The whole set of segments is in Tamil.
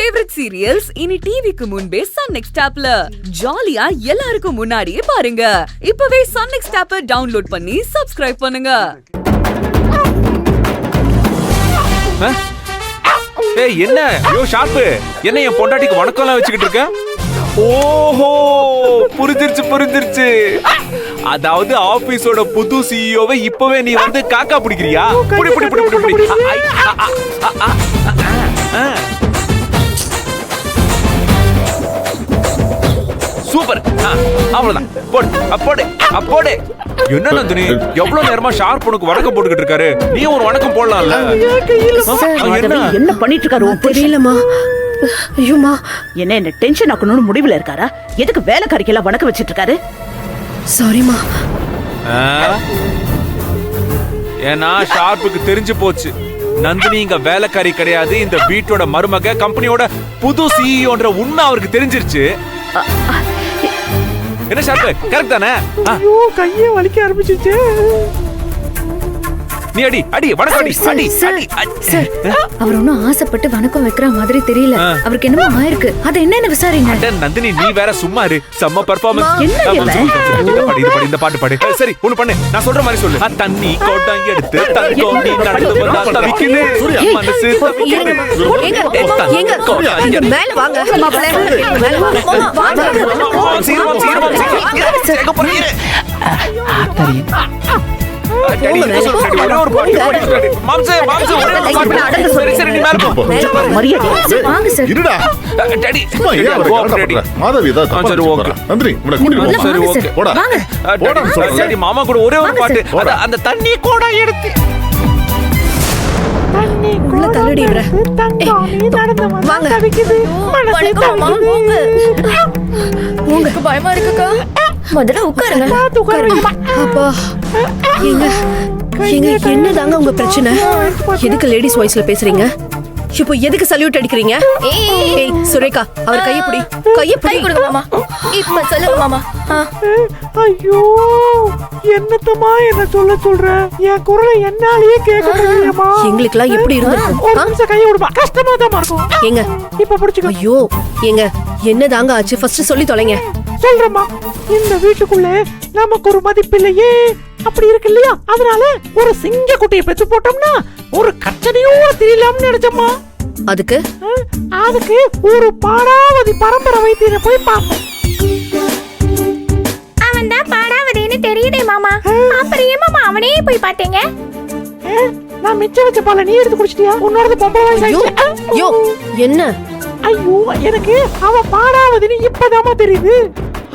ஃபேவரட் சீரியல்ஸ் இனி டிவிக்கு முன்பே சன் நெக்ஸ்ட் ஆப்ல ஜாலியா எல்லாருக்கும் முன்னாடியே பாருங்க. இப்பவே சன் நெக்ஸ்ட் ஆப்பை டவுன்லோட் பண்ணி சப்ஸ்கிரைப் பண்ணுங்க. ஏய் என்ன யோ ஷார்ப்பு, என்ன என் பொண்டாட்டிக்கு வணக்கம்லாம் வச்சுக்கிட்டு இருக்க? ஓஹோ, புரிஞ்சிருச்சு. அதாவது ஆபீஸோட புது சிஇஓவை இப்பவே நீ வந்து காக்கா பிடிக்கிறியா? புடி. சூப்பர், அவ்வளவுதான். போடு. என்ன நந்தினி, எவ்வளவு நேரமா ஷார்ப் உனக்கு வணக்கம் போட்டுக்கிட்டு இருக்காரு? நீ ஒரு வணக்கம் போடலாம்ல. என்ன பண்ணிட்டு இருக்காரு தெரியலமா. ஐயோமா, என்ன டென்ஷன் ஆக்கணும்னு முடிவுல இருக்காரா? எதுக்கு வேலைக்காரிக்கெல்லாம் வணக்கம் வச்சிட்டு இருக்காரு? சாரிமா. ஏன்னா ஷார்ப்புக்கு தெரிஞ்சு போச்சு, நந்தினி இங்க வேலைக்காரி கிடையாது, இந்த வீட்டோட மருமக, கம்பெனியோட புது சிஇஓன்ற உண்மை அவருக்கு தெரிஞ்சிருச்சு. என்ன ஷார்ப்பு, கரெக்ட் தானே? ஐயோ, கையே வலிக்க ஆரம்பிச்சிருச்சு. நீ அடி வணக்கம் அடி. சார், அவர் ஒன்னும் ஆசைப்பட்டு வணக்கம் வைக்கிற மாதிரி தெரியல. அவருக்கு என்னமோ ஆயிருக்கு. அது என்னன்னு விசாரிங்க. நந்தினி, நீ வேற சும்மா இரு. செம்ம பெர்ஃபார்மன்ஸ். இந்த பாட்டு பாடு. சரி, ஒண்ணு பண்ணு, நான் சொல்ற மாதிரி சொல்லு. தண்ணி கோட்டாங்கி எடுத்து தங்கம் நீ நடந்து வந்தா தவிக்குது மனசு. மேல வாங்க. மாமா கூட ஒரே ஒரு பாட்டு, அந்த தண்ணி கூட எடுத்து உங்களுக்கு பயமா இருக்குக்கா? முதல்ல உட்காருங்க. அப்பா, என்னதாங்க உங்க பிரச்சனை? எதுக்கு லேடிஸ் வாய்ஸ்ல பேசுறீங்க? இப்போ எதுக்கு சல்யூட் அடிக்கிறீங்க? ஏய் சுரேகா, அவர் கையப்பிடி கொடுங்க மாமா. இப்ப சொல்லுங்க மாமா. ஐயோ, என்னத்தமா என்ன சொல்ற? என் குரலை என்னாலேயே கேட்க முடியலமா. எங்களுக்குலாம் எப்படி இருந்திருக்கும்? ஒரு நிமிஷம் கையை விடுமா, கஷ்டமா தான் இருக்கும். ஏங்க இப்ப புடிச்சுக்கோ. ஐயோ ஏங்க, என்னதாங்க ஆச்சு? ஃபர்ஸ்ட் சொல்லி தொலைங்க. சொல்றேம்மா, இந்த வீட்டுக்குள்ள நமக்கு ஒரு மதிப்பில்லையே, அப்படி இருக்கு இல்லையா? அதனால ஒரு சிங்க குட்டியை பெத்து போட்டோம்னா ஒரு கச்சனையோ தெரியலாம்னு நினைச்சம்மா. அதுக்கு ஒரு பாடாவதி பரம்பரை வைத்தியரை போய் பார்த்தேன். அவன் தான் பாடாவதின்னு தெரியுதே மாமா. அப்புறம் ஏன் மாமா அவனே போய் பார்த்தீங்க? நான் மிச்சம் வச்ச பாலை நீ எடுத்து குடிச்சிட்டியா? உன்னோட பொம்பளை வயசாயிடுச்சு. என்ன? ஐயோ, எனக்கு அவ பாடாவதின்னு இப்பதாமா தெரியுது.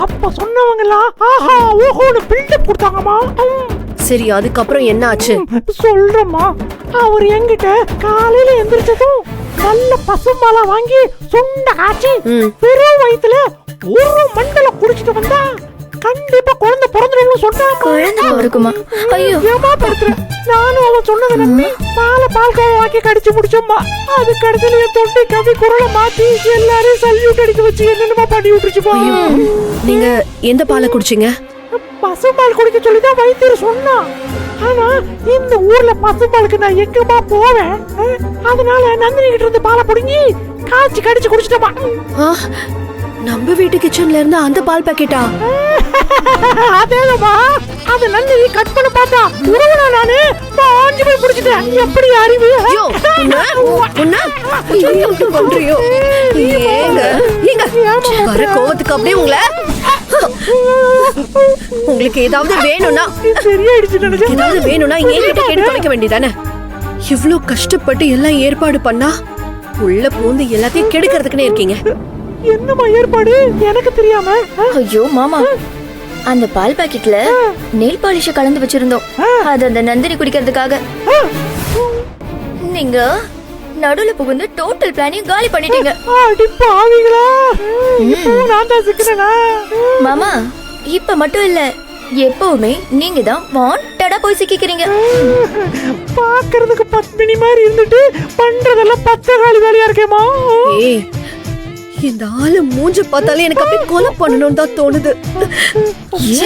அப்ப சொன்னவங்கலாம் ஆஹா ஓஹோன்னு பில்டப் கொடுத்தாங்கம்மா. சரி, அதுக்கப்புறம் என்ன ஆச்சு? சொல்றேம்மா. அவர் என்கிட்ட காலையில எந்திரிச்சதும் நல்ல பசும்பாலா வாங்கி சுண்ட காய்ச்சி பெரும் வயித்துல ஒரு மண்டல குடிச்சிட்டு வந்தா கண்டிப்பா குழந்தை பிறந்துடும் சொன்னாங்க. குழந்தை பிறக்குமா? ஐயோ, ஏமா படுத்துறேன். நானும் அவன் சொன்னதை நம்பி பால்கோவா வாக்கி கடிச்சு முடிச்சோம்மா. அது கடைசியில தொட்டி கவி குரலை மாத்தி எல்லாரையும் சல்யூட் அடிக்க வச்சு என்னென்னமா பண்ணி விட்டுருச்சுப்பா. நீங்க எந்த பாலை குடிச்சீங்க? பசும்பால் குடிக்க சொல்லிதான் வைத்தியர் சொன்னா. ஆனா இந்த ஊர்ல பசும்பாலுக்கு நான் எங்கமா போவேன்? அதனால நந்தினி கிட்ட இருந்து பாலை புடுங்கி காய்ச்சி கடிச்சு குடிச்சிட்டோமா. நம்ம வீட்டு கிச்சன்ல இருந்து அந்த பால் பாக்கெட்டா? அதேலமா, அது நந்தினி கட் பண்ண பார்த்தா உருவனா நானு பாஞ்சு போய் புடிச்சிட்டேன். எப்படி அறிவு? பண்றியோ? வர கோவத்துக்கு அப்படியே உங்களுக்கு ஏதாவது வேணும்னா என்கிட்ட கேட்டு தொலைக்க வேண்டியதானே? இவ்ளோ கஷ்டப்பட்டு எல்லாம் ஏற்பாடு பண்ணா உள்ள பூந்து எல்லாத்தையும் கெடுக்கிறதுக்குன்னே இருக்கீங்க. என்னமா ஏற்பாடு எனக்கு தெரியாம? ஐயோ மாமா, அந்த பால் பாக்கெட்ல நெயில் பாலிஷ் கலந்து வச்சிருந்தோம். அது அந்த நந்தினி குடிக்கிறதுக்காக. நீங்க நடுவுல புகுந்து டோட்டல் பிளானையும் காலி பண்ணிட்டீங்க. அடி பாவிகளா, நான் தான் சிக்கனேனா? மாமா, இப்ப மட்டும் இல்ல, எப்பவுமே நீங்க தான் வாண்டடா போய் சிக்கிக்கிறீங்க. பாக்குறதுக்கு பத்மினி மாதிரி இருந்துட்டு பண்றதெல்லாம் பச்சை காலி வேலையா இருக்கேமா. இந்த ஆளு மூஞ்ச பார்த்தாலே எனக்கு அப்படியே கொலை பண்ணணும்னு தான் தோணுது.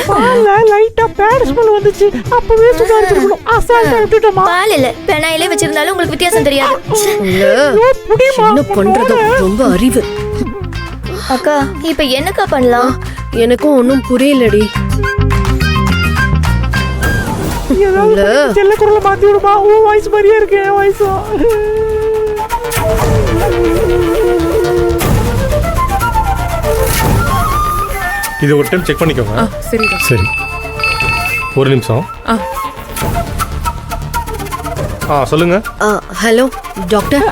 பால்ல லைட்டா பேட் ஸ்மெல் வந்துச்சு. அப்பவே சுதாரிச்சிருக்கணும். அசால்ட்டா விட்டுட்டோமா. பால் இல்ல பெனாயிலே வச்சிருந்தாலும் உங்களுக்கு வித்தியாசம் தெரியாது. என்ன பண்றது, ரொம்ப அறிவு. அக்கா இப்ப என்னக்கா பண்ணலாம்? எனக்கும் ஒன்னும் புரியலடி. ஏதாவது செல்ல குரலை மாத்தி விடுமா. உன் வாய்ஸ் மாதிரியே இருக்கு என் வாய்ஸும். இது ஒரு டைம் செக் பண்ணிக்கோங்க. சரி, ஒரு நிமிஷம். சொல்லுங்க. ஹலோ டாக்டர்,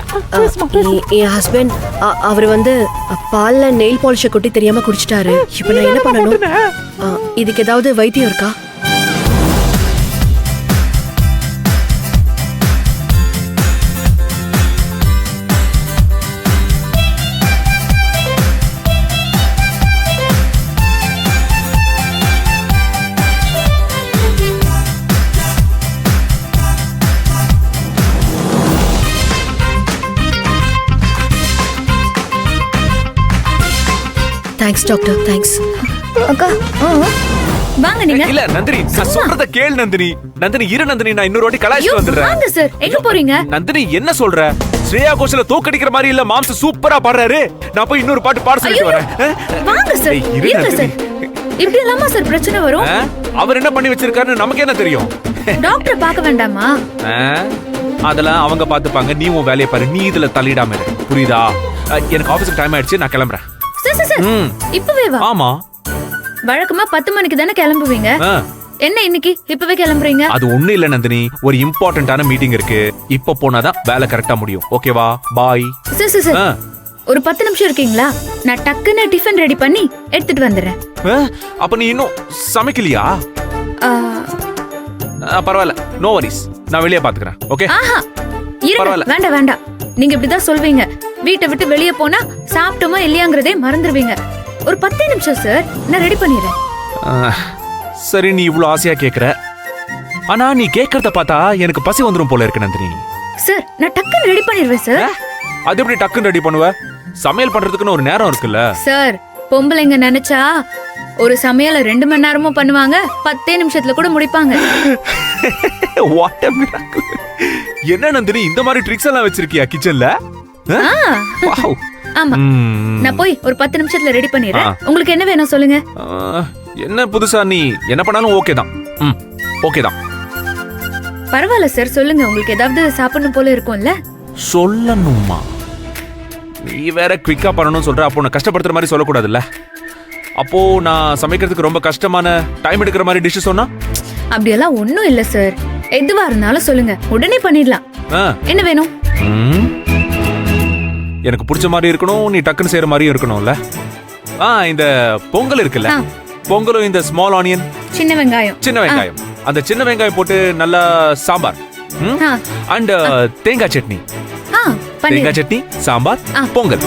என் ஹஸ்பண்ட் அவர் வந்து பால்ல நெயில் பாலிஷ கொட்டி தெரியாம குடிச்சிட்டாரு. இப்ப நான் என்ன பண்ணணும்? இதுக்கு ஏதாவது வைத்தியம் இருக்கா? Thanks doctor, thanks. அக்கா வாங்க நீங்க. இல்ல நந்தினி, நான் சொல்றத கேள் நந்தினி. நந்தினி இரு நந்தினி, நான் இன்னொரு வாட்டி கலாய்ச்சிட்டு வந்துடுறேன். வாங்க சார், எங்க போறீங்க? நந்தினி என்ன சொல்ற? ஸ்ரேயா கோஷல தோக்கடிக்கிற மாதிரி இல்ல, மாம்ச சூப்பரா பாடுறாரு. நான் போய் இன்னொரு பாட்டு பாட சொல்லிட்டு வரேன். வாங்க சார், இருங்க சார். இப்படி இல்லாம சார் பிரச்சனை வரும். அவர் என்ன பண்ணி வச்சிருக்காருன்னு நமக்கு என்ன தெரியும்? டாக்டர் பார்க்க வேண்டாமா? அதெல்லாம் அவங்க பாத்துப்பாங்க. நீ உன் வேலையை பாரு, நீ இதுல தள்ளிடாம இரு. புரியுதா? எனக்கு ஆபீஸ்க்கு டைம் ஆயிடுச்சு, நான் கிளம்புறேன். சார் இப்பவே வா. ஆமா, வழக்கமா 10 மணிக்கு தானே கிளம்புவீங்க. என்ன இன்னைக்கு இப்பவே கிளம்புறீங்க? அது ஒண்ணு இல்ல நந்தினி, ஒரு இம்பார்ட்டன்டான மீட்டிங் இருக்கு. இப்ப போனாதான் வேலை கரெக்டா முடியும். ஓகேவா? பாய். சார் ஒரு 10 நிமிஷம் இருக்கீங்களா? நான் டக்குன்னு டிஃபன் ரெடி பண்ணி எடுத்துட்டு வந்துடுறேன். அப்ப நீ இன்னும் சமைக்கலையா? பரவாயில்ல, நோ வரிஸ், நான் வெளியே பாத்துக்கிறேன். ஓகே? ஆஹா இருங்க, வேண்டாம். நீங்க இப்படிதான் சொல்வீங்க. வீட்டை விட்டு வெளியே போனா சாப்பிட்டோமா இல்லையாங்கிறதே மறந்துடுவீங்க. ஒரு 10 நிமிஷம் சார், நான் ரெடி பண்ணிடுறேன். சரி, நீ இவ்வளவு ஆசையா கேக்குற. ஆனா நீ கேக்குறத பார்த்தா எனக்கு பசி வந்துரும் போல இருக்கு நந்தினி. சார் நான் டக்குன்னு ரெடி பண்ணிடுவேன் சார். அது எப்படி டக்குன்னு ரெடி பண்ணுவ? சமையல் பண்றதுக்குன்னு ஒரு நேரம் இருக்குல்ல சார். பொம்பளைங்க நினைச்சா ஒரு சமையல 2 மணி நேரமும் பண்ணுவாங்க, 10 நிமிஷத்துல கூட முடிப்பாங்க. What a miracle. என்ன நந்தினி, இந்த மாதிரி ட்ரிக்ஸ் எல்லாம் வச்சிருக்கியா கிச்சன்ல? வாவ். ஆமா, நான் போய் ஒரு 10 நிமிஷத்துல ரெடி பண்ணிடுறேன். உங்களுக்கு என்ன வேணும் சொல்லுங்க. என்ன புதுசா? நீ என்ன பண்ணாலும் ஓகே தான். ஓகே தான். பரவாயில்ல சார், சொல்லுங்க. உங்களுக்கு ஏதாவது சாப்பிடணும் போல இருக்கும்ல? சொல்லணுமா? நீ வேற குவிக்கா பண்ணணும்னு சொல்ற. அப்போ நான் கஷ்டப்படுத்துற மாதிரி சொல்லக்கூடாதுல்ல. அப்போ நான் சமைக்கிறதுக்கு ரொம்ப கஷ்டமான டைம் எடுக்கிற மாதிரி டிஷ் சொன்னா? அப்படியெல்லாம் ஒண்ணும் இல்ல சார். எதுவா இருந்தாலும் சொல்லுங்க, உடனே பண்ணிடலாம். என்ன வேணும்? எனக்கு பிடிச்ச மாதிரி இருக்கணும், நீ டக்குன்னு செய்யற மாதிரியும் இருக்கணும்ல. இந்த பொங்கல் இருக்குல்ல, பொங்கலும் இந்த ஸ்மால் ஆனியன், சின்ன வெங்காயம், அந்த சின்ன வெங்காயம் போட்டு நல்லா சாம்பார் அண்ட் தேங்காய் சட்னி. தேங்காய் சட்னி, சாம்பார், பொங்கல்.